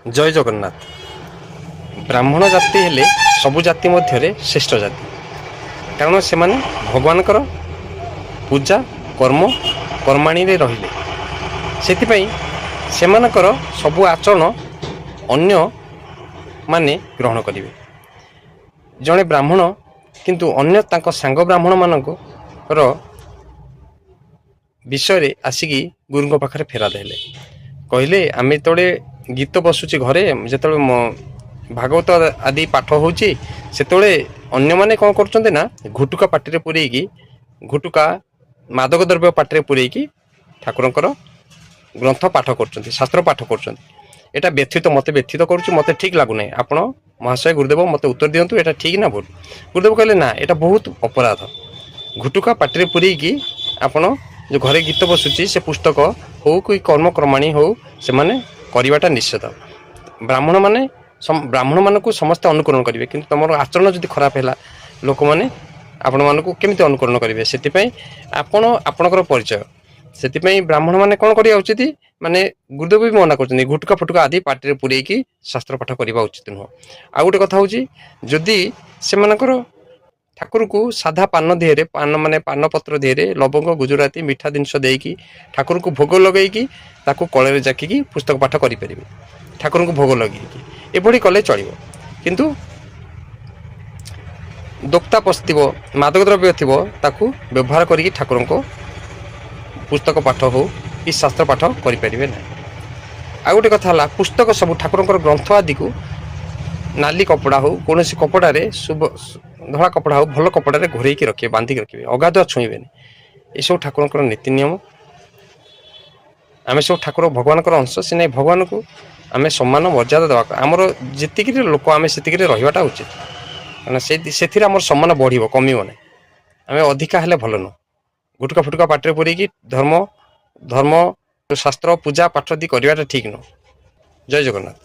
जय जगन्नाथ। ब्राह्मण जाति हेले सबु जाति मध्य श्रेष्ठ जाति, कारण से माने भगवान पूजा कर्म कर्माणी रहिले सेथिपई सेमानकर सबु आचरण अन्य माने ग्रहण करिवे। जड़े ब्राह्मण किंतु अन्य तांको सांग ब्राह्मण मानकर विषय आसिकी गुरुଙ୍କ पाखरे फेरा देले, कहले आमे तोड़े गीत बसुची घरे जो भागवत आदि पाठ होची सेतोळे अन्य माने कौन करचंते ना घुटुका पाटिरे पुरेकी घुटुका मादक द्रव्य पाटिरे पुरेकी ठाकुरंकर ग्रंथ पाठ करचंती, शास्त्र पाठ करचंती। एटा व्यथित मते व्यथित करूची, मते ठीक लागु नै। आपण महाशय गुरुदेव मते उत्तर दियंतु, एटा ठीक ना भूल। गुरुदेव कहले ना एटा बहुत अपराध। घुटुका पाटिरे पुरेकी आपण जो घरे गीत बसुची से पुस्तक हो कोई कर्म कर्माणी हो से माने करिवाटा निश्चित। ब्राह्मण माने ब्राह्मण मानक समस्त अनुकरण करेंगे, किंतु तुम आचरण जदि खराब है लोक मैंने आपण मानक केमी अनुकरण करेंगे। से आपण आपणकर परिचय से ब्राह्मण मैंने कौन करवा उचित माने गुरुदेव भी मना कर गुटका फुटका आदि पार्टी पुरेकी शास्त्र पाठ करवा उचित नुह। आ गोटे कथा हूँ जदि से ठाकुर को साधा पान देहरे पान माने पान पत्र देहरे लवंग गुजराती मीठा जिनस देकी ठाकुर को भोग लगेगी कल जाकिकी पुस्तक पाठ करें, ठाकुर को भोग लगे एभली कले चलो। किंतु दोक्ता पशिव मादक द्रव्य थी ताकू व्यवहार करी ठाकुर को पुस्तक पाठ हो कि शास्त्र पाठ करें ना। आ गोटे कथा पुस्तक सब ठाकुर ग्रंथ आदि को नाली कपड़ा हो कौन कपड़े धड़ा कपड़ा हो भल कपड़े घोरे रखिए बांधिक रखिए, अगाधुआ छुईबे। ये सब ठाकुर नीति नियम। आम सब ठाकुर भगवान अंश से नहीं, भगवान को आम सम्मान मर्यादा देवा आमर जी लोक आम से रहा उचित, कारण से आम सम्मान बढ़ कम ना। आम अधिका हेले भल नुह। गुटका फुटका पाटे पुरेकी धर्म धर्म शास्त्र पूजा पाठ दी करवाटा ठीक नुह। जय जगन्नाथ।